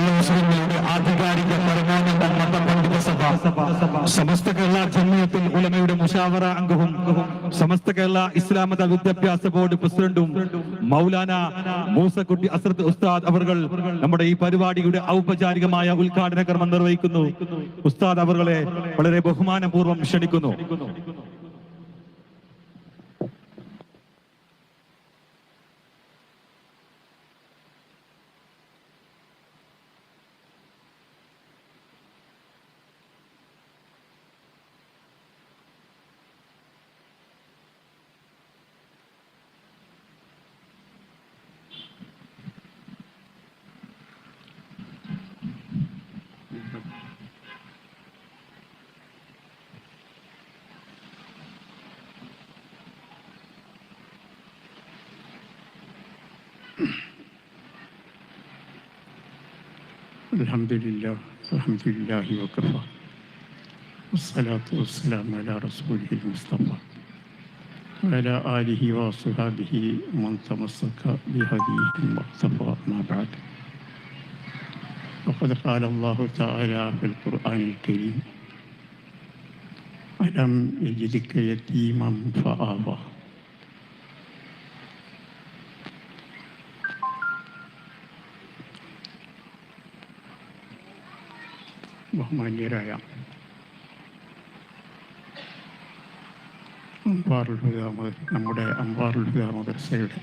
മുസ്ലിങ്ങളുടെ ആധികാരിക പരമോന്നത മതപണ്ഡിത സഭ, സമസ്ത കേരള ജമിയത്തുൽ ഉലമയുടെ മുശാവറ അംഗവും സമസ്ത കേരള ഇസ്ലാം മത വിദ്യാഭ്യാസ ബോർഡ് പ്രസിഡന്റും മൗലാന മൂസക്കുട്ടി അസ്രത്ത് ഉസ്താദ് അവർ നമ്മുടെ ഈ പരിപാടിയുടെ ഔപചാരികമായ ഉദ്ഘാടന കർമ്മം നിർവഹിക്കുന്നു. ഉസ്താദ് അവരെ വളരെ ബഹുമാനപൂർവ്വം ക്ഷണിക്കുന്നു. അൽഹംദുലില്ലാഹ് വൽഹംദുലില്ലാഹി വകഫ വസ്സലാത്തു വസ്സലാമു അലാ റസൂലിൽ മുസ്തഫ വഅലാ ആലിഹി വസ്ഹബിഹി വമൻ തമസ്സക ബിഹദിഹിം വഖ്തഫ മാ ബഅദ്. വഖദ് ഖാല അല്ലാഹു തആല ഫിൽ ഖുർആനിൽ കരീം അലം യജിദ്ക യതീമൻ ഫആവ. ബഹുമാന്യരായ നമ്മുടെ അംവാറുൽ ഹുദ മദ്രസയുടെ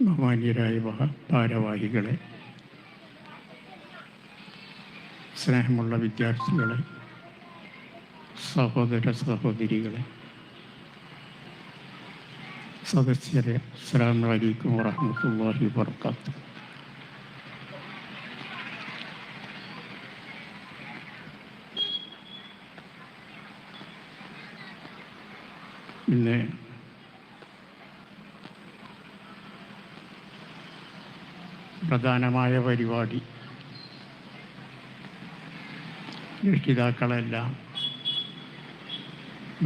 ബഹുമാന്യരായ ഭാരവാഹികളെ, സ്നേഹമുള്ള വിദ്യാർത്ഥികളെ, സഹോദര സഹോദരികളെ, സദസ്യരെ, അസ്സലാമു അലൈക്കും വറഹ്മത്തുള്ളാഹി വബറകാതുഹു. ഇന്ന് പ്രധാനമായ പരിപാടി രക്ഷിതാക്കളെല്ലാം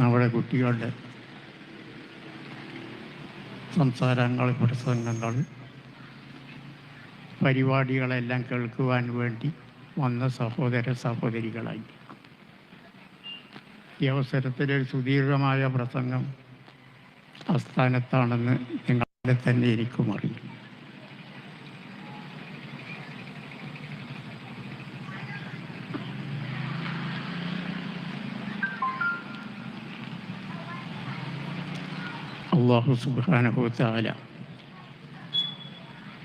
നമ്മുടെ കുട്ടികളുടെ സംസാരങ്ങൾ, പ്രസംഗങ്ങൾ, പരിപാടികളെല്ലാം കേൾക്കുവാൻ വേണ്ടി വന്ന സഹോദര സഹോദരികളായി. ഈ അവസരത്തിൽ ഒരു സുദീർഘമായ പ്രസംഗം ആസ്ഥാനത്താണെന്ന് നിങ്ങളെ തന്നെ എനിക്കും അറിയും. അല്ലാഹു സുബ്ഹാനഹു വ തആല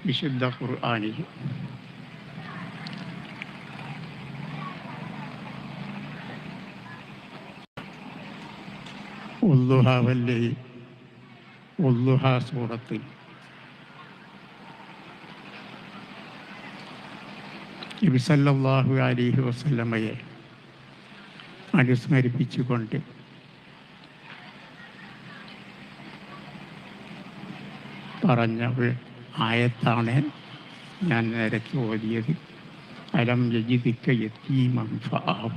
വിശുദ്ധ ഖുർആനിൽ സൂറത്തിൽ നബി സല്ലല്ലാഹു അലൈഹി വസല്ലമയെ അനുസ്മരിപ്പിച്ചുകൊണ്ട് പറഞ്ഞ ആയത്താണ് ഞാൻ നേരത്തെ ഓതിയത്. അലം യജിദ്ക യതീമൻ ഫആവ.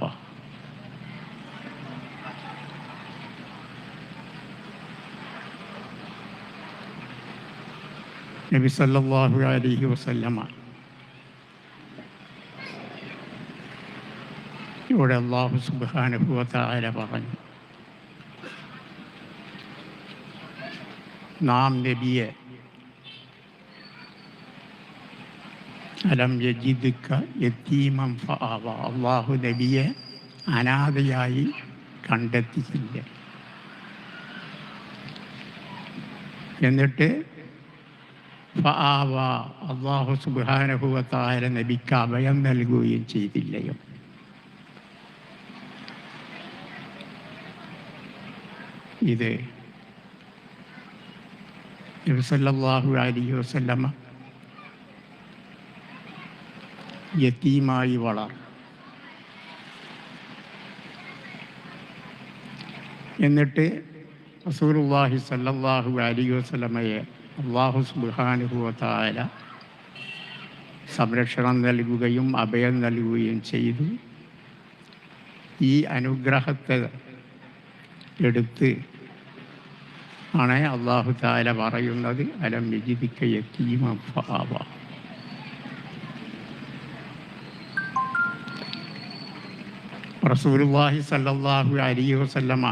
നബി സല്ലല്ലാഹു അലൈഹി വസല്ലമ ഇവിടെ അല്ലാഹു സുബ്ഹാനഹു വ തആല പറഞ്ഞു, നാം നബിയെ അലം യജിദ്ക യതീമൻ ഫആവ, അല്ലാഹു നബിയെ അനാഥയായി കണ്ടെത്തിയില്ല. എന്നിട്ട് ഫആവ, അല്ലാഹു സുബ്ഹാനഹു വ തആല നബിക്ക് അഭയം നൽകുകയും ചെയ്തില്ലയോ? ഇത് നബി സല്ലല്ലാഹു അലൈഹി വസല്ലമ യതീമായി വളർന്നു. എന്നിട്ട് റസൂലുള്ളാഹി സല്ലല്ലാഹു അലൈഹി വസല്ലമയെ അല്ലാഹു സുബ്ഹാനഹു വ തആല സംരക്ഷണം നൽകുകയും അഭയം നൽകുകയും ചെയ്തു. ഈ അനുഗ്രഹത്തെ എടുത്ത് ആണ് അല്ലാഹു തആല പറയുന്നത്, അലം യജിദ്ക യതീമൻ ഫആവ. റസൂലുള്ളാഹി സ്വല്ലല്ലാഹു അലൈഹി വസല്ലമ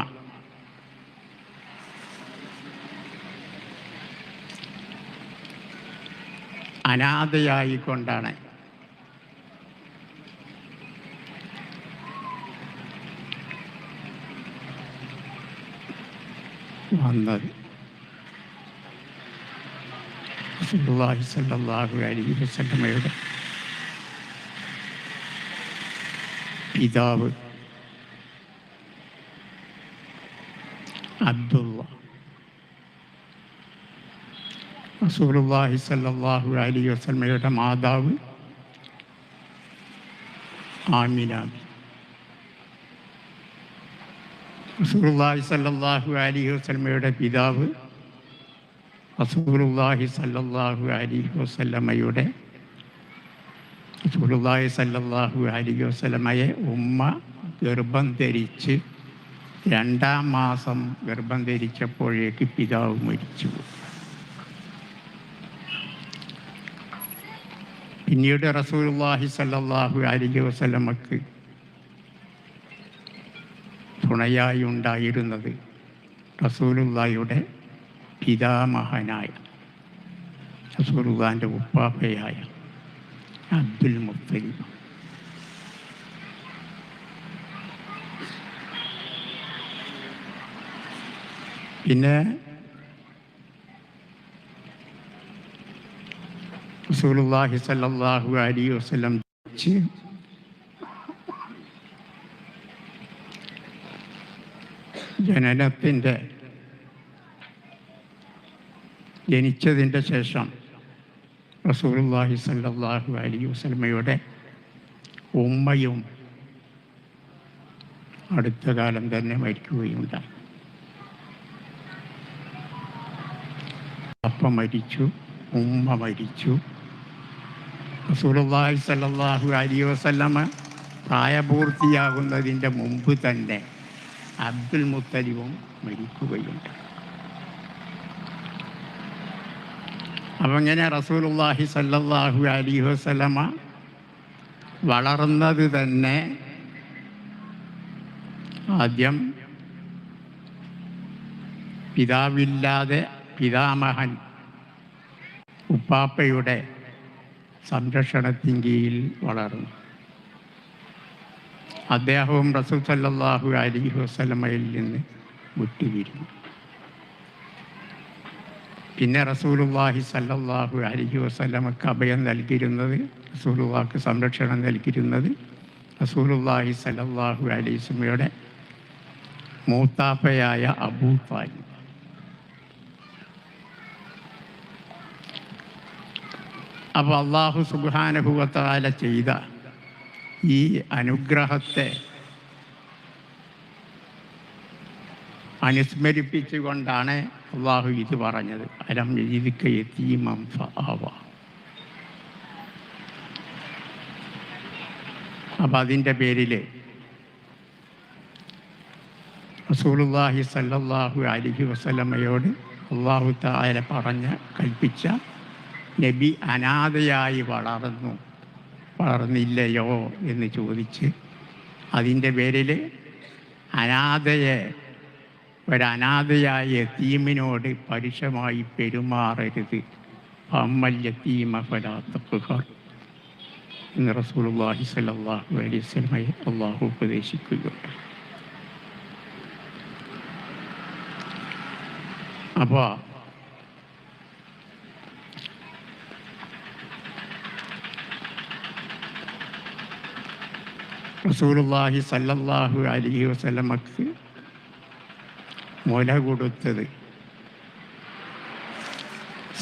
അനാഥയായിക്കൊണ്ടാണ് വന്നത്. റസൂലുള്ളാഹി സ്വല്ലല്ലാഹു അലൈഹി വസല്ലമയുടെ പിതാവ് അബ്ദുള്ള, റസൂലുള്ളാഹി സ്വല്ലല്ലാഹു അലൈഹി വസല്ലമയുടെ മാതാവ് ആമിന, റസൂലുള്ളാഹി സ്വല്ലല്ലാഹു അലൈഹി വസല്ലമയുടെ പിതാവ് റസൂലുള്ളാഹി സ്വല്ലല്ലാഹു അലൈഹി വസല്ലമയുടെ റസൂലുള്ളാഹി സ്വല്ലല്ലാഹു അലൈഹി വസല്ലമയെ ഉമ്മ ഗർഭം ധരിച്ച് 2-ാം മാസം ഗർഭം ധരിച്ചപ്പോഴേക്ക് പിതാവ് മരിച്ചു. പിന്നീട് റസൂലുള്ളാഹി സ്വല്ലല്ലാഹു അലൈഹി വസല്ലമക്ക് തുണയായി ഉണ്ടായിരുന്നത് റസൂലുള്ളാഹിയുടെ പിതാമഹനായ റസൂലുള്ളാഹിൻ്റെ ഉപ്പാപ്പയായ അബ്ദുൽ മുത്തലിബ്. പിന്നെ റസൂലുള്ളാഹി സ്വല്ലല്ലാഹു അലൈഹി വസല്ലം ജനിച്ചതിൻ്റെ ശേഷം റസൂലുള്ളാഹി സ്വല്ലല്ലാഹു അലൈഹി വസല്ലമയുടെ ഉമ്മയും അടുത്ത കാലം തന്നെ മരിക്കുകയുണ്ടായി. അപ്പ മരിച്ചു, ഉമ്മ മരിച്ചു. റസൂലുള്ളാഹി സ്വല്ലല്ലാഹു അലൈഹി വസല്ലമ പ്രായപൂർത്തിയാകുന്നതിൻ്റെ മുമ്പ് തന്നെ അബ്ദുൽ മുത്തലിബും മരിക്കുകയുണ്ട്. അപ്പം ഇങ്ങനെ റസൂലുള്ളാഹി സ്വല്ലല്ലാഹു അലൈഹി വസല്ലമ വളർന്നത് തന്നെ ആദ്യം പിതാവില്ലാതെ പിതാമഹൻ ഉപ്പാപ്പയുടെ സംരക്ഷണത്തിൻ കീഴിൽ വളർന്നു. അദ്ദേഹവും റസൂൽ സല്ലല്ലാഹു അലൈഹി വസല്ലമയിൽ നിന്ന് വിട്ടുപിരിഞ്ഞു. പിന്നെ റസൂലുള്ളാഹി സല്ലല്ലാഹു അലൈഹി വസല്ലമക്ക് അഭയം നൽകിയിരുന്നത്, റസൂലുള്ളാഹിക്ക് സംരക്ഷണം നൽകിയിരുന്നത് റസൂലുള്ളാഹി സല്ലല്ലാഹു അലൈഹി വസല്ലമയുടെ മൂത്താപ്പയായ അബൂ താലിബ്. അപ്പോൾ അല്ലാഹു സുബ്ഹാനഹു വ തആല ചെയ്ത ഈ അനുഗ്രഹത്തെ അനുസ്മരിപ്പിച്ചുകൊണ്ടാണ് അള്ളാഹു ഇത് പറഞ്ഞത്. അലം യജിദ്ക യതീമൻ ഫആവ. അപ്പം അതിൻ്റെ പേരിൽ റസൂലുള്ളാഹി സ്വല്ലല്ലാഹു അലൈഹി വസല്ലമയോട് അല്ലാഹു തആല കൽപ്പിച്ച നബി അനാഥയായി വളർന്നില്ലയോ എന്ന് ചോദിച്ച് അതിൻ്റെ പേരിൽ ഒരനാഥയായ യതീമിനോട് പരുഷമായി പെരുമാറരുത്, ഫഅമ്മൽ യതീമ ഫലാ തഖ്ഹർ എന്ന് റസൂലുള്ളാഹി സ്വല്ലല്ലാഹു അലൈഹി വസല്ലമയെ അല്ലാഹു ഉപദേശിക്കുകയുണ്ട്. അപ്പോൾ റസൂലുള്ളാഹി സ്വല്ലല്ലാഹു അലൈഹി വസല്ലമക്ക് മുല കൊടുത്തത്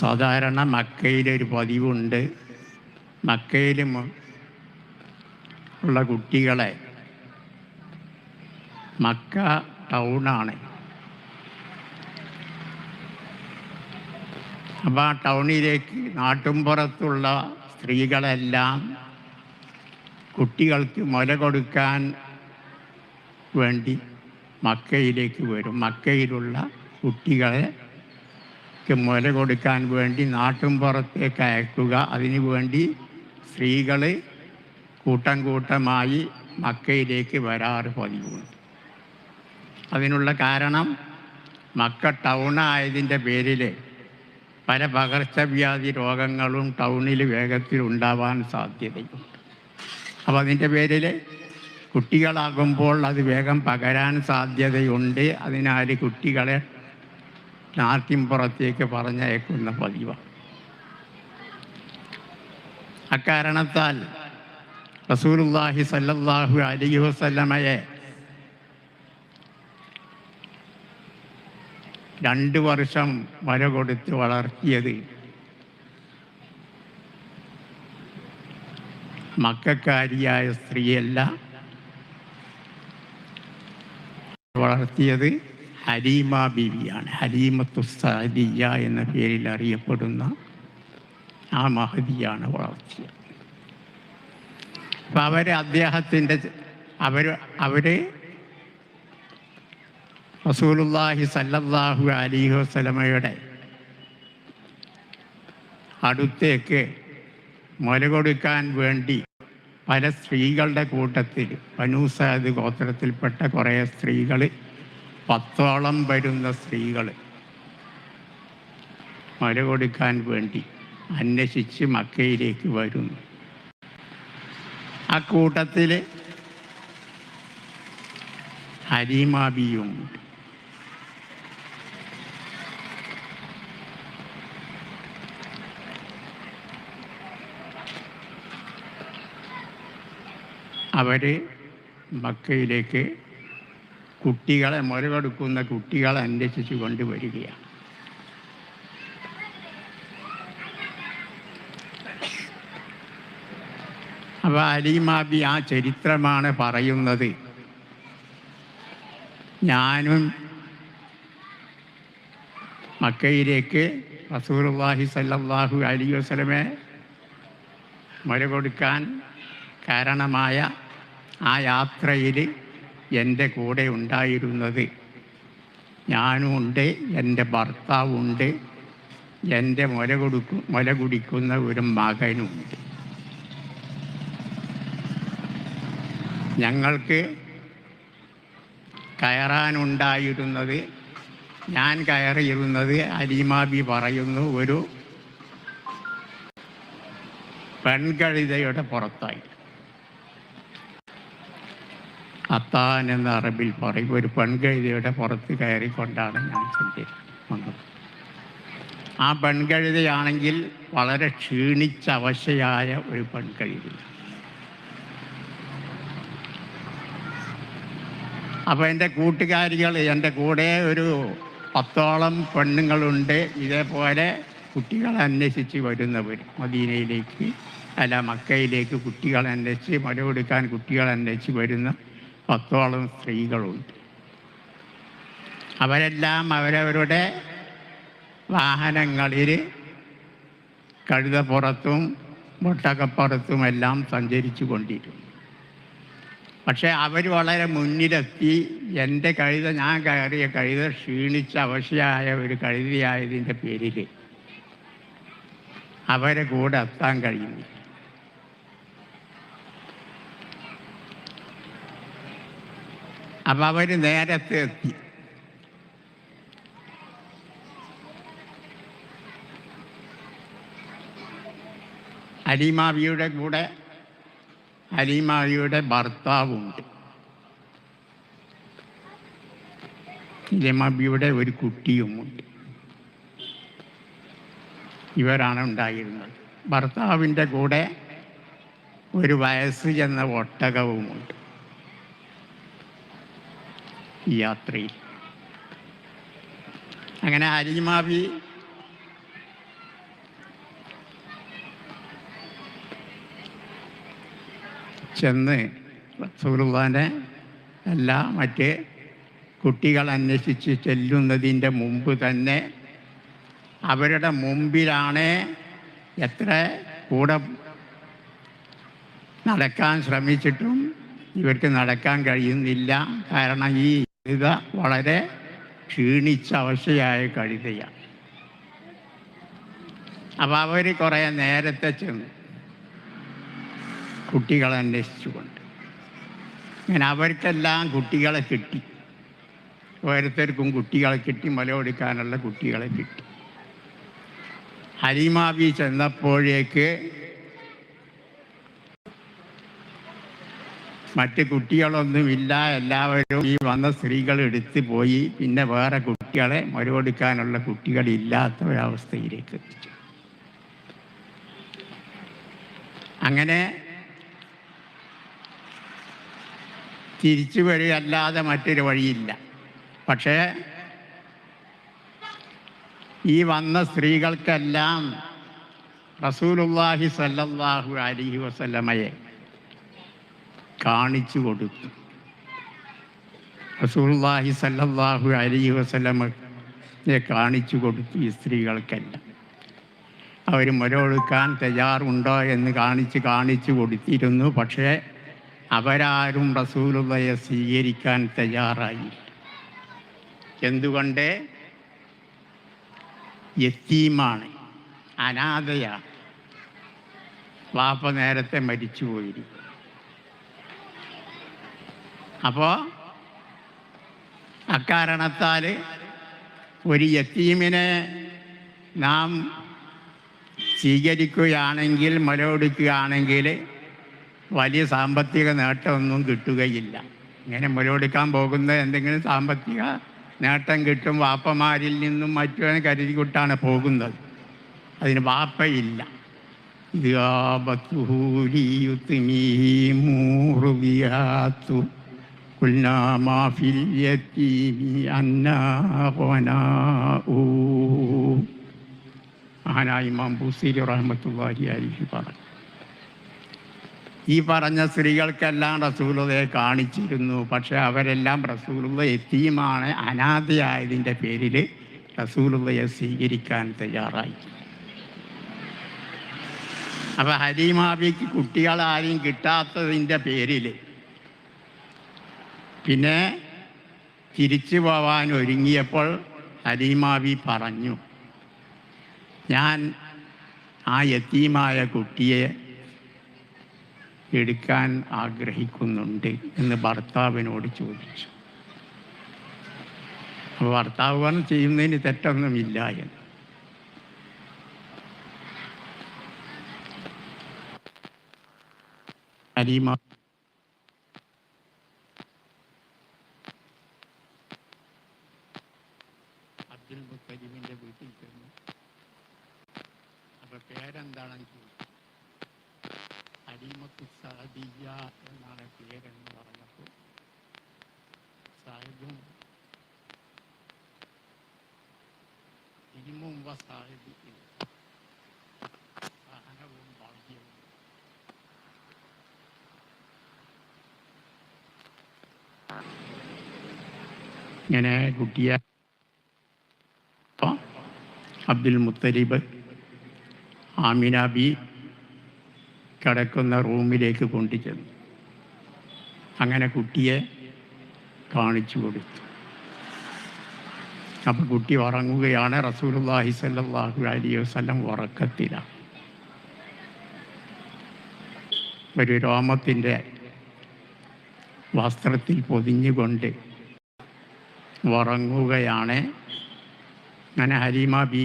സാധാരണ മക്കയിലൊരു പതിവുണ്ട്. മക്കയിലും ഉള്ള കുട്ടികളെ, മക്ക ടൗണാണ്, അപ്പോൾ ആ ടൗണിലേക്ക് നാട്ടുംപുറത്തുള്ള സ്ത്രീകളെല്ലാം കുട്ടികൾക്ക് മുല കൊടുക്കാൻ വേണ്ടി മക്കയിലേക്ക് വരും. മക്കയിലുള്ള കുട്ടികളെ മുല കൊടുക്കാൻ വേണ്ടി നാട്ടുംപുറത്തേക്ക് അയക്കുക. അതിനു വേണ്ടി സ്ത്രീകൾ കൂട്ടം കൂട്ടമായി മക്കയിലേക്ക് വരാറ് പതിവുണ്ട്. അതിനുള്ള കാരണം മക്ക ടൗണായതിൻ്റെ പേരിൽ പല പകർച്ചവ്യാധി രോഗങ്ങളും ടൗണിൽ വേഗത്തിൽ ഉണ്ടാവാൻ സാധ്യതയുണ്ട്. അപ്പോൾ അതിൻ്റെ പേരിൽ കുട്ടികളാകുമ്പോൾ അത് വേഗം പകരാൻ സാധ്യതയുണ്ട്. അതിനാൽ കുട്ടികളെ നാട്ടിൻപുറത്തേക്ക് പറഞ്ഞയക്കുന്ന പതിവാണ്. അക്കാരണത്താൽ റസൂലുള്ളാഹി സ്വല്ലല്ലാഹു അലൈഹി വസല്ലമയെ 2 വർഷം മുല കൊടുത്ത് വളർത്തിയത് മക്കക്കാരിയായ സ്ത്രീയല്ല, വളർത്തിയത് ഹലീമ ബീവിയാണ്. ഹലീമത്തു സഅദിയ്യ എന്ന പേരിൽ അറിയപ്പെടുന്ന ആ മഹദിയാണ് വളർത്തിയത്. അപ്പം അവർ റസൂലുള്ളാഹി സ്വല്ലല്ലാഹു അലൈഹി വസല്ലമയുടെ അടുത്തേക്ക് മുല കൊടുക്കാൻ വേണ്ടി പല സ്ത്രീകളുടെ കൂട്ടത്തിൽ ബനൂ സഅദ് ഗോത്രത്തിൽപ്പെട്ട കുറേ സ്ത്രീകൾ, 10ഓളം വരുന്ന സ്ത്രീകൾ മുല കൊടുക്കാൻ വേണ്ടി അന്വേഷിച്ച് മക്കയിലേക്ക് വരുന്നു. ആ കൂട്ടത്തിൽ ഹലീമ ബിയുമുണ്ട്. അവർ മക്കയിലേക്ക് കുട്ടികളെ മുല കൊടുക്കുന്ന കുട്ടികളെ അന്വേഷിച്ച് കൊണ്ടുവരികയാണ്. അപ്പോൾ ഹലീമാബി ആ ചരിത്രമാണ് പറയുന്നത്. ഞാനും മക്കയിലേക്ക് റസൂലുള്ളാഹി സ്വല്ലല്ലാഹു അലൈഹി വസല്ലമയെ മുല കൊടുക്കാൻ കാരണമായ ആ യാത്രയിൽ എൻ്റെ കൂടെ ഉണ്ടായിരുന്നത് ഞാനും ഉണ്ട്, എൻ്റെ ഭർത്താവുണ്ട്, എൻ്റെ മുല കുടിക്കുന്ന ഒരു മകനുണ്ട്. ഞങ്ങൾക്ക് കയറാനുണ്ടായിരുന്നത്, ഞാൻ കയറിയിരുന്നത് ഹലീമാബി പറയുന്നു, ഒരു പെൺകഴുതയുടെ പുറത്തായി. അത്താൻ എന്ന അറബിൽ പറയും, ഒരു പെൺകഴുതയുടെ പുറത്ത് കയറിക്കൊണ്ടാണ് ഞാൻ വന്നത്. ആ പെൺകഴുതയാണെങ്കിൽ വളരെ ക്ഷീണിച്ച അവശയായ ഒരു പെൺകഴുത. അപ്പോൾ എൻ്റെ കൂട്ടുകാരികൾ, എൻ്റെ കൂടെ ഒരു 10ഓളം പെണ്ണുങ്ങളുണ്ട്, ഇതേപോലെ കുട്ടികളെ അന്വേഷിച്ച് വരുന്നവർ. മദീനയിലേക്ക് മക്കയിലേക്ക് കുട്ടികളെ അന്വേഷിച്ച് മുല കൊടുക്കാൻ കുട്ടികളെ അന്വേഷിച്ച് വരുന്ന 10ഓളം സ്ത്രീകളുണ്ട്. അവരെല്ലാം അവരവരുടെ വാഹനങ്ങളിൽ കഴുതപ്പുറത്തും ഒട്ടകപ്പുറത്തുമെല്ലാം സഞ്ചരിച്ചു കൊണ്ടിരുന്നു. പക്ഷേ അവർ വളരെ മുന്നിലെത്തി. എൻ്റെ കഴുത, ഞാൻ കയറിയ കഴുത ക്ഷീണിച്ച അവശയായ ഒരു കഴുതയായതിൻ്റെ പേരിൽ അവരെ കൂടെ എത്താൻ കഴിയുന്നില്ല. അപ്പം അവർ നേരത്തെ എത്തി. ഹലീമാബിയുടെ കൂടെ ഹലീമാബിയുടെ ഭർത്താവുണ്ട്. ഹലീമാബിയുടെ ഒരു കുട്ടിയുമുണ്ട്. ഇവരാണ് ഉണ്ടായിരുന്നത്. ഭർത്താവിൻ്റെ കൂടെ ഒരു വയസ്സ് ചെന്ന ഒട്ടകവുമുണ്ട് ഈ യാത്രയിൽ. അങ്ങനെ ഹലീമാബി ചെന്ന് റസൂലുള്ളാഹിനെ മറ്റ് കുട്ടികൾ അന്വേഷിച്ച് ചെല്ലുന്നതിൻ്റെ മുമ്പ് തന്നെ അവരുടെ മുമ്പിലാണ്, എത്ര കൂടെ നടക്കാൻ ശ്രമിച്ചിട്ടും ഇവർക്ക് നടക്കാൻ കഴിയുന്നില്ല. കാരണം ഈ കഴുത വളരെ ക്ഷീണിച്ച അവശയായ കഴുതയാണ്. അപ്പോൾ അവർ കുറേ നേരത്തെ ചെന്നു കുട്ടികളെ അന്വേഷിച്ചുകൊണ്ട്. അങ്ങനെ അവർക്കെല്ലാം കുട്ടികളെ കിട്ടി. ഓരോരുത്തർക്കും കുട്ടികളെ കിട്ടി, മുലകൊടുക്കാനുള്ള കുട്ടികളെ കിട്ടി. ഹലീമ ബി ചെന്നപ്പോഴേക്ക് മറ്റ് കുട്ടികളൊന്നുമില്ല. എല്ലാവരും ഈ വന്ന സ്ത്രീകൾ എടുത്തു പോയി. പിന്നെ വേറെ കുട്ടികളെ മുലകൊടുക്കാനുള്ള കുട്ടികളില്ലാത്ത ഒരവസ്ഥയിലേക്ക് എത്തിച്ചു. അങ്ങനെ തിരിച്ചു വരികയല്ലാതെ മറ്റൊരു വഴിയില്ല. പക്ഷേ ഈ വന്ന സ്ത്രീകൾക്കെല്ലാം റസൂലുള്ളാഹി സ്വല്ലല്ലാഹു അലൈഹി വസല്ലമയെ കാണിച്ചു കൊടുത്തു. റസൂലുള്ളാഹി സ്വല്ലല്ലാഹു അലൈഹി വസല്ലമയെ കാണിച്ചു കൊടുത്തു. ഈ സ്ത്രീകൾക്കെല്ലാം അവർ മുലകൊടുക്കാൻ തയ്യാറുണ്ടോ എന്ന് കാണിച്ചു കൊടുത്തിരുന്നു. പക്ഷേ അവരാരും റസൂലുള്ളാഹിയെ സ്വീകരിക്കാൻ തയ്യാറായില്ല. എന്തുകൊണ്ട്? യത്തീമാണ്, അനാഥയാണ്, വാപ്പ നേരത്തെ മരിച്ചുപോയിരിക്കും. അപ്പോൾ അക്കാരണത്താൽ ഒരു യത്തീമിനെ നാം സ്വീകരിക്കുകയാണെങ്കിൽ, മുലകൊടുക്കുകയാണെങ്കിൽ വലിയ സാമ്പത്തിക നേട്ടമൊന്നും കിട്ടുകയില്ല. ഇങ്ങനെ മുലകൊടുക്കാൻ പോകുന്നത് എന്തെങ്കിലും സാമ്പത്തിക നേട്ടം കിട്ടും, വാപ്പമാരിൽ നിന്നും മറ്റും കരുതിക്കൊട്ടാണ് പോകുന്നത്. അതിന് വാപ്പയില്ല. ഇമാം ബുസീരി റഹ്മത്തുള്ളാഹി അലൈഹി പറഞ്ഞു. ഈ പറഞ്ഞ സ്ത്രീകൾക്കെല്ലാം റസൂലുള്ളാഹിയെ കാണിച്ചിരുന്നു. പക്ഷെ അവരെല്ലാം റസൂലുള്ളാഹി യതീമാണ്, അനാഥയായതിൻ്റെ പേരിൽ റസൂലുള്ളാഹിയെ സ്വീകരിക്കാൻ തയ്യാറായി. അപ്പോൾ ഹലീമ ബിക്ക് കുട്ടികളാരും കിട്ടാത്തതിൻ്റെ പേരിൽ പിന്നെ തിരിച്ചു പോവാൻ ഒരുങ്ങിയപ്പോൾ ഹലീമ ബി പറഞ്ഞു, ഞാൻ ആ യതീമായ കുട്ടിയെ എടുക്കാൻ ആഗ്രഹിക്കുന്നുണ്ട് എന്ന് ഭർത്താവിനോട് ചോദിച്ചു. അപ്പോൾ ഭർത്താവ് പറഞ്ഞു, ചെയ്യുന്നതിന് തെറ്റൊന്നുമില്ല എന്ന്. ഹലീമ അബ്ദുൽ മുത്തലിബിൻ്റെ വീട്ടിൽ ചെന്നു. അപ്പോൾ പേരെന്താണെന്ന് ചോദിച്ചു. ഹലീമത്തു സഅദിയ്യ എന്നാണ് പേരെന്ന് പറഞ്ഞപ്പോൾ സാഹിബും ഇൽമും വസാഹിബിയും സഹനവും ഭാഗ്യവും ഇങ്ങനെ കുട്ടിയെ അബ്ദുൽ മുത്തലിബ് ആമിന ബി കിടക്കുന്ന റൂമിലേക്ക് കൊണ്ടുചെന്നു. അങ്ങനെ കുട്ടിയെ കാണിച്ചു കൊടുത്തു. അപ്പോൾ കുട്ടി ഉറങ്ങുകയാണ്. റസൂലുള്ളാഹി സ്വല്ലല്ലാഹു അലൈഹി വസല്ലം ഉറക്കത്തിലാണ്. ഒരു രോമത്തിൻ്റെ വസ്ത്രത്തിൽ പൊതിഞ്ഞുകൊണ്ട് ഉറങ്ങുകയാണ്. അങ്ങനെ ഹലീമ ബി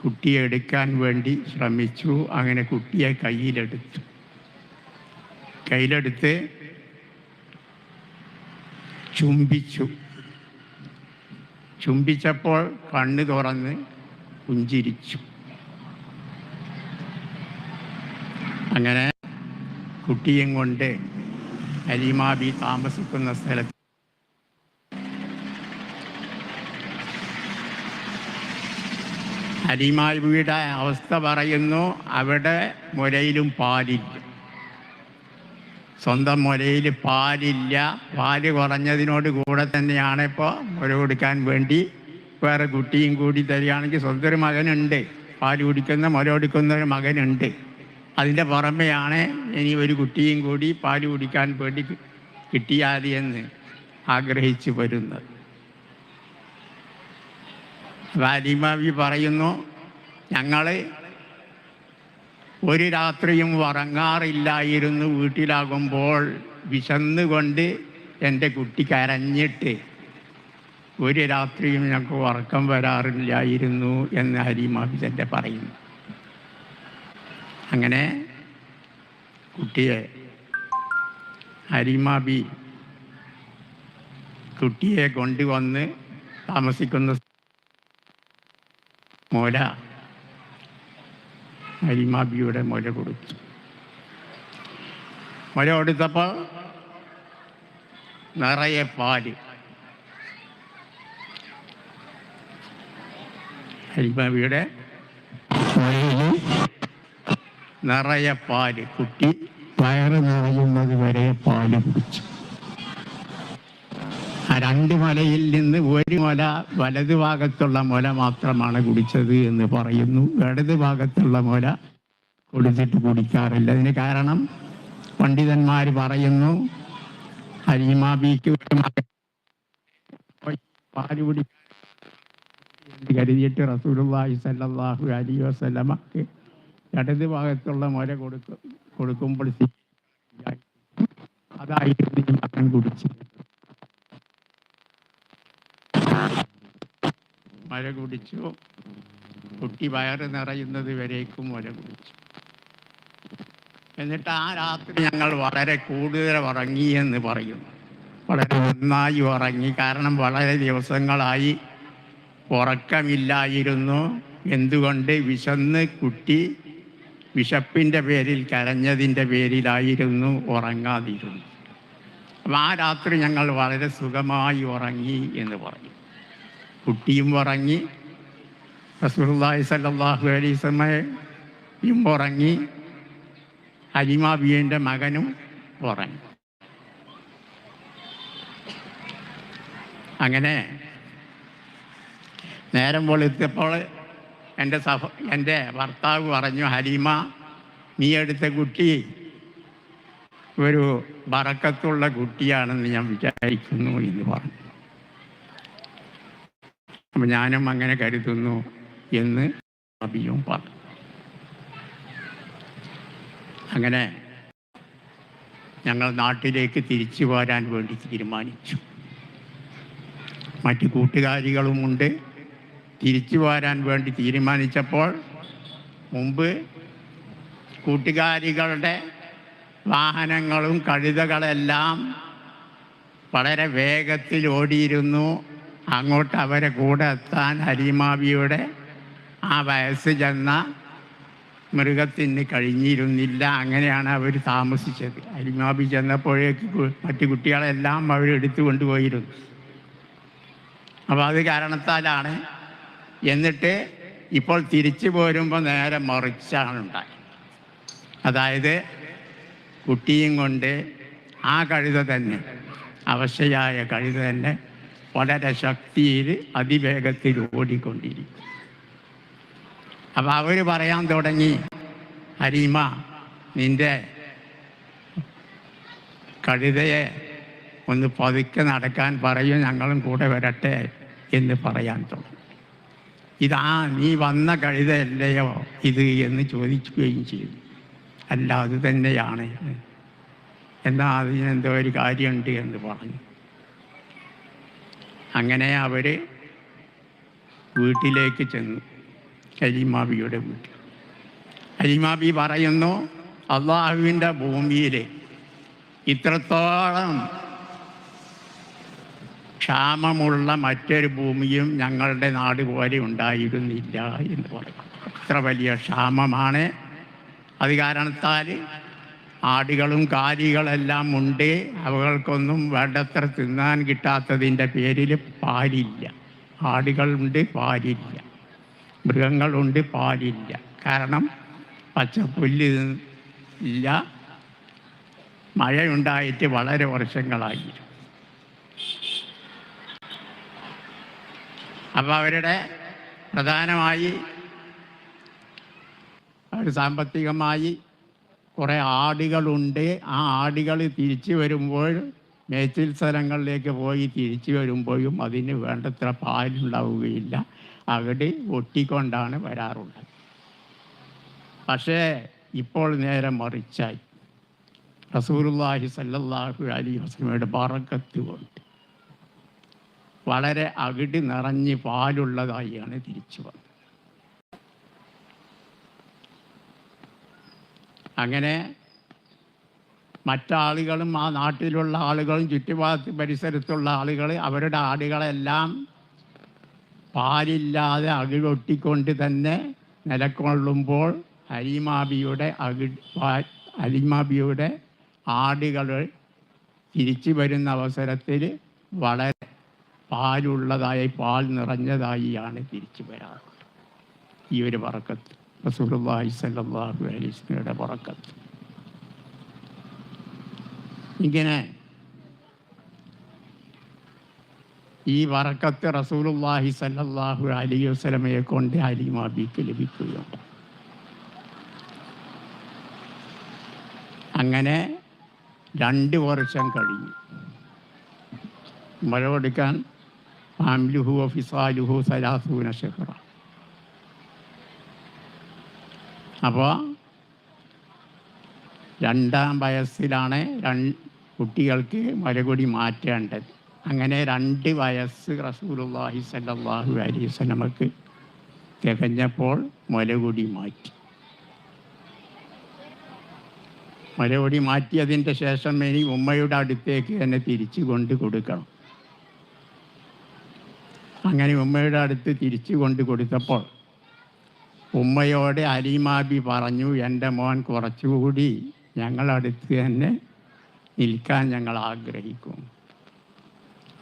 കുട്ടിയെ എടുക്കാൻ വേണ്ടി ശ്രമിച്ചു. അങ്ങനെ കുട്ടിയെ കയ്യിലെടുത്ത് ചുംബിച്ചപ്പോൾ കണ്ണ് തുറന്ന് പുഞ്ചിരിച്ചു. അങ്ങനെ കുട്ടിയും കൊണ്ട് ഹലീമ ബി താമസിക്കുന്ന സ്ഥലത്ത് ഹലീമ ബിയുടെ അവസ്ഥ പറയുന്നു. അവിടെ മുലയിലും പാലില്ല, സ്വന്തം മുലയിൽ പാലില്ല. പാല് കുറഞ്ഞതിനോട് കൂടെ തന്നെയാണ് ഇപ്പോൾ മുല കൊടുക്കാൻ വേണ്ടി വേറെ കുട്ടിയും കൂടി തരികയാണെങ്കിൽ സ്വന്തം ഒരു മകനുണ്ട്, പാല് കുടിക്കുന്ന മുല കൊടുക്കുന്ന ഒരു മകനുണ്ട്. അതിൻ്റെ പുറമെയാണ് ഇനി ഒരു കുട്ടിയും കൂടി പാല് കുടിക്കാൻ വേണ്ടി കിട്ടിയാൽ എന്ന് ആഗ്രഹിച്ചു വരുന്നത്. ഹലീമ ബി പറയുന്നു, ഞങ്ങൾ ഒരു രാത്രിയും ഉറങ്ങാറില്ലായിരുന്നു വീട്ടിലാകുമ്പോൾ വിശന്നുകൊണ്ട് എൻ്റെ കുട്ടി കരഞ്ഞിട്ട് ഒരു രാത്രിയും ഞങ്ങൾക്ക് ഉറക്കം വരാറില്ലായിരുന്നു എന്ന് ഹലീമാബി തന്നെ പറയുന്നു. അങ്ങനെ ഹലീമാബി കുട്ടിയെ കൊണ്ടുവന്ന് താമസിക്കുന്ന മുല ഹലീമാബിയുടെ മുല കൊടുത്തു. മുല കൊടുത്തപ്പോൾ നിറയെ പാല്. ഹലീമാബിയുടെ നിറയെ പാല്. കുട്ടി വയറ് നിറയുന്നത് വരെ പാല് കുടിച്ചു. ആ 2 മുലയിൽ നിന്ന് 1 മുല വലതു ഭാഗത്തുള്ള മുല മാത്രമാണ് കുടിച്ചത് എന്ന് പറയുന്നു. ഇടത് ഭാഗത്തുള്ള മുല കൊടുത്തിട്ട് കുടിക്കാറില്ല. അതിന് കാരണം പണ്ഡിതന്മാർ പറയുന്നു, ഹലീമാബിക്ക് പാല് കുടിക്കാൻ കരുതിയിട്ട് റസൂലുള്ളാഹി സ്വല്ലല്ലാഹു അലൈഹി വസല്ലമക്ക് ഇടത് ഭാഗത്തുള്ള മുല കൊടുക്കുമ്പോൾ അതായിരുന്നു ഈ മകൻ കുടിച്ചത്. മുല കുടിച്ചു. കുട്ടി വയറ് നിറയുന്നത് വരേക്കും മുല കുടിച്ചു. എന്നിട്ട് ആ രാത്രി ഞങ്ങൾ വളരെ കൂടുതൽ ഉറങ്ങി എന്ന് പറയുന്നു. വളരെ നന്നായി ഉറങ്ങി. കാരണം വളരെ ദിവസങ്ങളായി ഉറക്കമില്ലായിരുന്നു. എന്തുകൊണ്ട്? വിശന്ന് കുട്ടി വിശപ്പിൻ്റെ പേരിൽ കരഞ്ഞതിൻ്റെ പേരിലായിരുന്നു ഉറങ്ങാതിരുന്നു. അപ്പം ആ രാത്രി ഞങ്ങൾ വളരെ സുഖമായി ഉറങ്ങി എന്ന് പറയും. കുട്ടിയും ഉറങ്ങി, റസൂലുള്ളാഹി സ്വല്ലല്ലാഹു അലൈഹി വസല്ലമയും ഉറങ്ങി, ഹലീമാബിയുടെ മകനും ഉറങ്ങി. അങ്ങനെ നേരം വെളുത്തപ്പോൾ എൻ്റെ ഭർത്താവ് പറഞ്ഞു, ഹലീമ, നീ എടുത്ത കുട്ടി ഒരു ബറക്കത്തുള്ള കുട്ടിയാണെന്ന് ഞാൻ വിചാരിക്കുന്നു എന്ന് പറഞ്ഞു. അപ്പം ഞാനും അങ്ങനെ കരുതുന്നു എന്ന് അബിയും പറഞ്ഞു. അങ്ങനെ ഞങ്ങൾ നാട്ടിലേക്ക് തിരിച്ചു പോരാൻ വേണ്ടി തീരുമാനിച്ചു. മറ്റു കൂട്ടുകാരികളുമുണ്ട്. തിരിച്ചു പോരാൻ വേണ്ടി തീരുമാനിച്ചപ്പോൾ മുമ്പ് കൂട്ടുകാരികളുടെ വാഹനങ്ങളും കഴുതകളെല്ലാം വളരെ വേഗത്തിൽ ഓടിയിരുന്നു. അങ്ങോട്ട് അവരെ കൂടെ എത്താൻ ഹലീമാബിയുടെ ആ വയസ്സ് ചെന്ന മൃഗത്തിന് കഴിഞ്ഞിരുന്നില്ല. അങ്ങനെയാണ് അവർ താമസിച്ചത്. ഹലീമാബി ചെന്നപ്പോഴേക്ക് മറ്റു കുട്ടികളെല്ലാം അവരെടുത്തു കൊണ്ടുപോയിരുന്നു. അപ്പോൾ അത് കാരണത്താലാണ്. എന്നിട്ട് ഇപ്പോൾ തിരിച്ചു പോരുമ്പോൾ നേരെ മറിച്ചാണ് ഉണ്ടായത്. അതായത് കുട്ടിയും കൊണ്ട് ആ കഴുത തന്നെ, അവശയായ കഴുത തന്നെ വളരെ ശക്തിയിൽ അതിവേഗത്തിൽ ഓടിക്കൊണ്ടിരിക്കും. അപ്പം അവർ പറയാൻ തുടങ്ങി, ഹലീമ, നിൻ്റെ കഴുതയെ ഒന്ന് പതുക്കെ നടക്കാൻ പറയും, ഞങ്ങളും കൂടെ വരട്ടെ എന്ന് പറയാൻ തുടങ്ങി. ഇതാ നീ വന്ന കഴുതയല്ലയോ ഇത് എന്ന് ചോദിക്കുകയും ചെയ്തു. അല്ല, അത് തന്നെയാണ്. എന്നാൽ അതിനെന്തോ ഒരു കാര്യമുണ്ട് എന്ന് പറഞ്ഞു. അങ്ങനെ അവർ വീട്ടിലേക്ക് ചെന്നു, ഹലീമാബിയുടെ വീട്ടിൽ. ഹലീമാബി പറയുന്നു, അള്ളാഹുവിൻ്റെ ഭൂമിയിൽ ഇത്രത്തോളം ക്ഷാമമുള്ള മറ്റൊരു ഭൂമിയും ഞങ്ങളുടെ നാട് പോലെ ഉണ്ടായിരുന്നില്ല എന്ന് പറയും. അത്ര വലിയ ക്ഷാമമാണ്. അത് കാരണത്താൽ ആടുകളും കാലികളെല്ലാം ഉണ്ട്. അവകൾക്കൊന്നും വേണ്ടത്ര തിന്നാൻ കിട്ടാത്തതിൻ്റെ പേരിൽ പാലില്ല. ആടുകളുണ്ട്, പാലില്ല. മൃഗങ്ങളുണ്ട്, പാലില്ല. കാരണം പച്ചപ്പുല്ല് ഇല്ല. മഴയുണ്ടായിട്ട് വളരെ വർഷങ്ങളായി. അപ്പോൾ അവരുടെ പ്രധാനമായി സാമ്പത്തികമായി കുറേ ആടുകളുണ്ട്. ആ ആടുകൾ തിരിച്ചു വരുമ്പോൾ മേച്ചിൽ സ്ഥലങ്ങളിലേക്ക് പോയി തിരിച്ചു വരുമ്പോഴും അതിന് വേണ്ടത്ര പാലുണ്ടാവുകയില്ല. അവിടെ ഒട്ടിക്കൊണ്ടാണ് വരാറുള്ളത്. പക്ഷേ ഇപ്പോൾ നേരെ മറിച്ചായി. റസൂലുള്ളാഹി സ്വല്ലല്ലാഹു അലൈഹി വസല്ലമയുടെ ബറക്കത്ത് കൊണ്ട് വളരെ അകിട് നിറഞ്ഞ് പാലുള്ളതായിയാണ് തിരിച്ചു വന്നത്. അങ്ങനെ മറ്റാളുകളും ആ നാട്ടിലുള്ള ആളുകളും ചുറ്റുഭാഗത്ത് പരിസരത്തുള്ള ആളുകൾ അവരുടെ ആടുകളെല്ലാം പാലില്ലാതെ അകിടൊട്ടിക്കൊണ്ട് തന്നെ നിലകൊള്ളുമ്പോൾ ഹലീമാബിയുടെ ആടുകൾ തിരിച്ചു വരുന്ന അവസരത്തിൽ വളരെ പാലുള്ളതായി പാൽ നിറഞ്ഞതായിയാണ് തിരിച്ചു വരാറ്. ഈ ഒരു ബറക്കത്ത് റസൂലുള്ളാഹി സ്വല്ലല്ലാഹു അലൈഹി വസല്ലമയുടെ ബറക്കത്ത്. ഇങ്ങനെ ഈ ബറക്കത്ത് റസൂലുള്ളാഹി സ്വല്ലല്ലാഹു അലൈഹി വസല്ലമയെ കൊണ്ട് ഹലീമാബിക്ക് ലഭിക്കുകയുണ്ട്. അങ്ങനെ 2 വർഷം കഴിഞ്ഞു. മഴവെടുക്കാൻ ആംലുഹു ഫിസാലുഹു സലാസൂന ഷഹ്റ. അപ്പോൾ 2ാം വയസ്സിലാണ് കുട്ടികൾക്ക് മലകൊടി മാറ്റേണ്ടത്. അങ്ങനെ 2 വയസ്സ് റസൂലുള്ളാഹി സ്വല്ലല്ലാഹു അലൈഹി വസല്ലമക്ക് തികഞ്ഞപ്പോൾ മലകൊടി മാറ്റി. മലകൊടി മാറ്റിയതിൻ്റെ ശേഷം ഇനി ഉമ്മയുടെ അടുത്തേക്ക് തന്നെ തിരിച്ചു കൊണ്ട് കൊടുക്കണം. അങ്ങനെ ഉമ്മയുടെ അടുത്ത് തിരിച്ചു കൊണ്ട് കൊടുത്തപ്പോൾ ഉമ്മയോട് ഹലീമാബി പറഞ്ഞു, എൻ്റെ മോൻ കുറച്ചുകൂടി ഞങ്ങളടുത്ത് തന്നെ നിൽക്കാൻ ഞങ്ങൾ ആഗ്രഹിക്കും.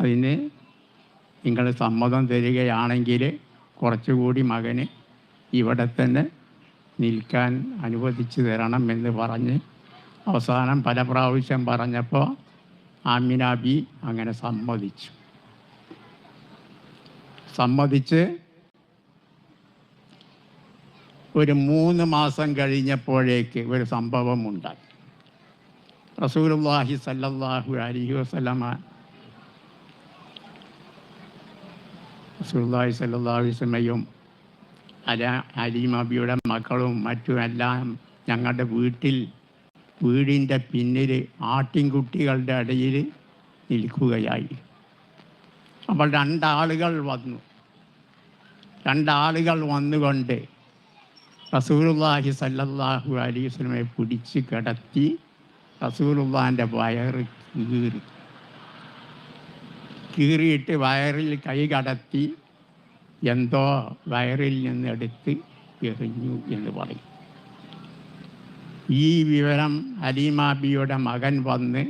അതിന് നിങ്ങൾ സമ്മതം തരികയാണെങ്കിൽ കുറച്ചുകൂടി മകന് ഇവിടെ തന്നെ നിൽക്കാൻ അനുവദിച്ചു തരണം എന്ന് പറഞ്ഞ് അവസാനം പല പ്രാവശ്യം പറഞ്ഞപ്പോൾ ആമിനാബി അങ്ങനെ സമ്മതിച്ച് ഒരു 3 മാസം കഴിഞ്ഞപ്പോഴേക്ക് ഒരു സംഭവം ഉണ്ടായി. റസൂലുള്ളാഹി സ്വല്ലല്ലാഹു അലൈഹി വസല്ലമയും ഹലീമാബിയുടെ മക്കളും മറ്റുമെല്ലാം ഞങ്ങളുടെ വീടിൻ്റെ പിന്നിൽ ആട്ടിൻകുട്ടികളുടെ ഇടയിൽ നിൽക്കുകയായി. അപ്പോൾ 2 ആളുകൾ വന്നു. 2 ആളുകൾ വന്നുകൊണ്ട് റസൂലുള്ളാഹി സ്വല്ലല്ലാഹു അലൈഹി വസല്ലമയെ പിടിച്ച് കിടത്തി റസൂലുള്ളാഹിൻ്റെ വയറ് കീറിയിട്ട് വയറിൽ കൈ കടത്തി എന്തോ വയറിൽ നിന്നെടുത്ത് എറിഞ്ഞു എന്ന് പറയും. ഈ വിവരം ഹലീമാബിയുടെ മകൻ വന്ന്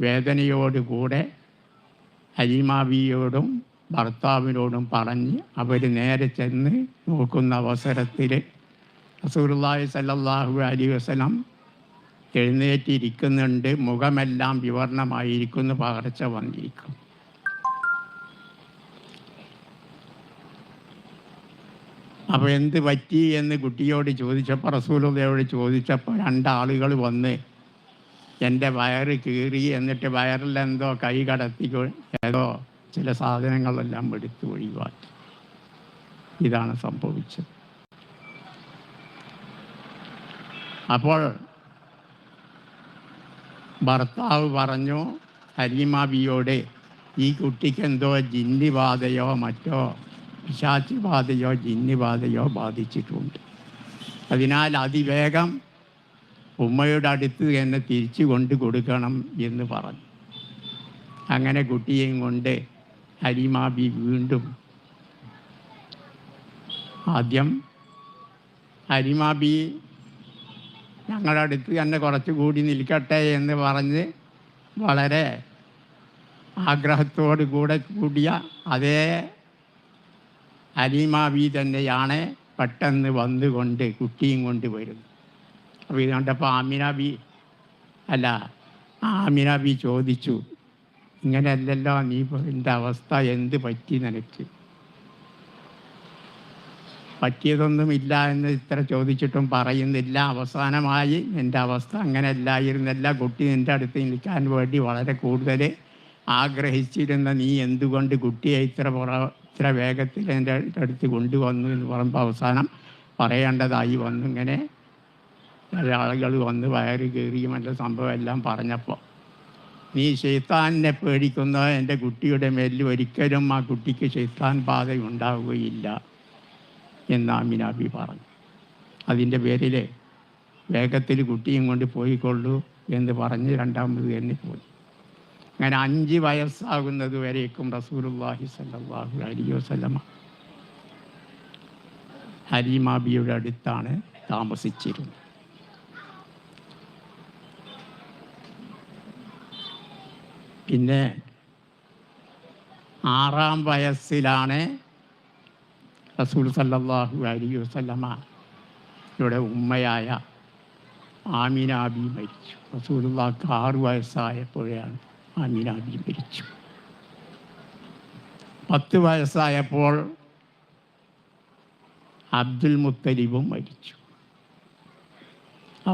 വേദനയോടുകൂടെ ഹലീമാബിയോടും ഭർത്താവിനോടും പറഞ്ഞ് അവർ നേരെ ചെന്ന് നോക്കുന്ന അവസരത്തിൽ റസൂലുള്ളാഹി സ്വല്ലല്ലാഹു അലൈഹി വസല്ലം എഴുന്നേറ്റിരിക്കുന്നുണ്ട്. മുഖമെല്ലാം വിവർണമായിരിക്കുന്നു, പകർച്ച വന്നിരിക്കും. അപ്പോൾ എന്ത് പറ്റി എന്ന് കുട്ടിയോട് ചോദിച്ചപ്പോൾ റസൂലുള്ളാഹിയോട് ചോദിച്ചപ്പോൾ 2 ആളുകൾ വന്ന് എൻ്റെ വയറ് കീറി, എന്നിട്ട് വയറിലെന്തോ കൈ കടത്തി ഏതോ ചില സാധനങ്ങളെല്ലാം എടുത്ത് ഒഴിവാക്കി. ഇതാണ് സംഭവിച്ചത്. അപ്പോൾ ഭർത്താവ് പറഞ്ഞു ഹലീമാബിയോട്, ഈ കുട്ടിക്ക് എന്തോ ജിന്നിബാധയോ മറ്റോ പിശാചിബാധയോ ജിന്നിബാധയോ ബാധിച്ചിട്ടുണ്ട്. അതിനാൽ അതിവേഗം ഉമ്മയുടെ അടുത്ത് എന്നെ തിരിച്ചു കൊണ്ട് കൊടുക്കണം എന്ന് പറഞ്ഞു. അങ്ങനെ കുട്ടിയെയും കൊണ്ട് ഹലീമാബി വീണ്ടും ആദ്യം ഹലീമാബി ഞങ്ങളുടെ അടുത്ത് തന്നെ കുറച്ചുകൂടി നിൽക്കട്ടെ എന്ന് പറഞ്ഞ് വളരെ ആഗ്രഹത്തോടു കൂടിയ അതേ ഹലീമാബി തന്നെയാണ് പെട്ടെന്ന് വന്നുകൊണ്ട് കുട്ടിയും കൊണ്ട് വരുന്നത്. അപ്പോൾ ഇത് കണ്ടപ്പോൾ ആമിനാബി ചോദിച്ചു, ഇങ്ങനെയല്ലല്ലോ നീ എൻ്റെ അവസ്ഥ, എന്ത് പറ്റി നിനക്ക്? പറ്റിയതൊന്നുമില്ല എന്ന് ഇത്ര ചോദിച്ചിട്ടും പറയുന്നില്ല. അവസാനമായി എൻ്റെ അവസ്ഥ അങ്ങനെയല്ലായിരുന്നല്ല, കുട്ടി നിൻ്റെ അടുത്ത് നിൽക്കാൻ വേണ്ടി വളരെ കൂടുതൽ ആഗ്രഹിച്ചിരുന്ന നീ എന്തുകൊണ്ട് കുട്ടിയെ ഇത്ര വേഗത്തിൽ എൻ്റെ അടുത്ത് കൊണ്ടുവന്നു എന്ന് പറയുമ്പോൾ അവസാനം പറയേണ്ടതായി വന്നു. ഇങ്ങനെ പല ആളുകൾ വന്ന് വയറ് കയറിയും എൻ്റെ സംഭവം എല്ലാം പറഞ്ഞപ്പോൾ, നീ ശൈത്താനെ പേടിക്കുന്ന എൻ്റെ കുട്ടിയുടെ മേലിൽ ഒരിക്കലും ആ കുട്ടിക്ക് ശൈത്താൻ ബാധ ഉണ്ടാവുകയില്ല എന്ന് ആമിനാബി പറഞ്ഞു. അതിൻ്റെ പേരിൽ വേഗത്തിൽ കുട്ടിയും കൊണ്ട് പോയിക്കൊള്ളൂ എന്ന് പറഞ്ഞ് രണ്ടാമത് തന്നെ പോയി. അങ്ങനെ 5 വയസ്സാകുന്നത് വരേക്കും റസൂലുള്ളാഹി സ്വല്ലല്ലാഹു അലൈഹി വസല്ലമ ഹലീമാബിയുടെ അടുത്താണ് താമസിച്ചിരുന്നത്. പിന്നെ 6-ാം വയസ്സിലാണ് റസൂൽ സല്ലല്ലാഹു അലൈഹി വസല്ലമ ഇവിടെ ഉമ്മയായ ആമിനാബി മരിച്ചു. റസൂലുള്ളാഹിക്ക് 6 വയസ്സായപ്പോഴാണ് ആമിനാബി മരിച്ചു. 10 വയസ്സായപ്പോൾ അബ്ദുൽ മുത്തലിബും മരിച്ചു.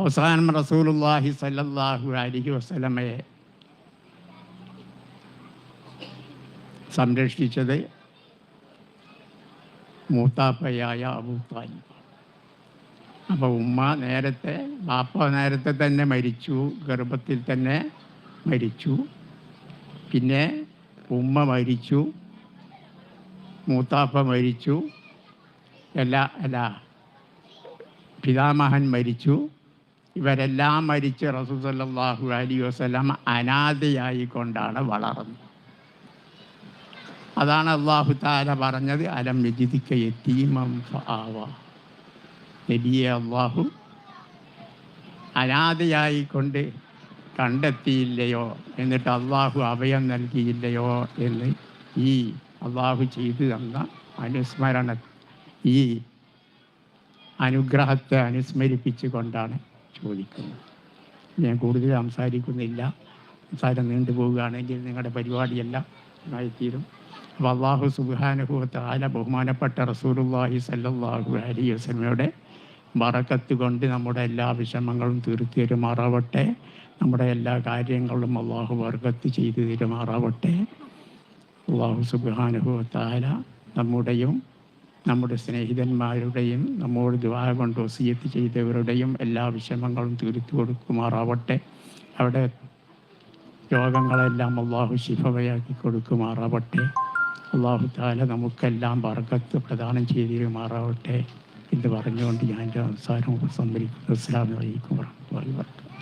അവസാനം റസൂലുള്ളാഹി സ്വല്ലല്ലാഹു അലൈഹി വസല്ലമയെ സംരക്ഷിച്ചത് മൂത്താപ്പയായ അബൂ താലിബ്. അപ്പോൾ ബാപ്പ നേരത്തെ തന്നെ മരിച്ചു, ഗർഭത്തിൽ തന്നെ മരിച്ചു. പിന്നെ ഉമ്മ മരിച്ചു, മൂത്താപ്പ മരിച്ചു, പിതാമഹൻ മരിച്ചു. ഇവരെല്ലാം മരിച്ച് റസൂൽ സല്ലല്ലാഹു അലൈഹി വസല്ലം അനാഥയായിക്കൊണ്ടാണ് വളർന്നത്. അതാണ് അല്ലാഹു തആല പറഞ്ഞത്, അലം യജിദിക യതീമൻ ഫആവ. നബിയെ അല്ലാഹു അനാഥയായിക്കൊണ്ട് കണ്ടെത്തിയില്ലയോ, എന്നിട്ട് അല്ലാഹു അഭയം നൽകിയില്ലയോ എന്ന് ഈ അല്ലാഹു ചെയ്തു തന്ന അനുസ്മരണ ഈ അനുഗ്രഹത്തെ അനുസ്മരിപ്പിച്ചു കൊണ്ടാണ് ചോദിക്കുന്നത്. ഞാൻ കൂടുതൽ സംസാരിക്കുന്നില്ല, സംസാരം നീണ്ടുപോവുകയാണെങ്കിൽ നിങ്ങളുടെ പരിപാടിയെല്ലാം ആയിത്തീരും. അപ്പോൾ അല്ലാഹു സുബ്ഹാനഹു വ തആല ബഹുമാനപ്പെട്ട റസൂലുള്ളാഹി സ്വല്ലല്ലാഹു അലൈഹി വസല്ലമയുടെ ബറക്കത്ത് കൊണ്ട് നമ്മുടെ എല്ലാ വിഷമങ്ങളും തീർത്തു തരുമാറാവട്ടെ. നമ്മുടെ എല്ലാ കാര്യങ്ങളും അല്ലാഹു ബർക്കത്ത് ചെയ്തു തരുമാറാവട്ടെ. അല്ലാഹു സുബ്ഹാനഹു വ തആല നമ്മുടെയും നമ്മുടെ സ്നേഹിതന്മാരുടെയും നമ്മോട് ദുആ കൊണ്ട് വസിയത്ത് ചെയ്തവരുടെയും എല്ലാ വിഷമങ്ങളും തീർത്തു കൊടുക്കുമാറാവട്ടെ. അവിടെ രോഗങ്ങളെല്ലാം അല്ലാഹു ശിഫയാക്കി കൊടുക്കുമാറാവട്ടെ. അല്ലാഹു തആല നമുക്കെല്ലാം ബർക്കത്ത് പ്രദാനം ചെയ്തിരുമാറാവട്ടെ എന്ന് പറഞ്ഞുകൊണ്ട് ഞാൻ എൻ്റെ അവസാനം സംഭരിക്കുന്നു. അസ്സലാമു അലൈക്കും വറഹ്മത്തുള്ളാഹി വബറകാതുഹു.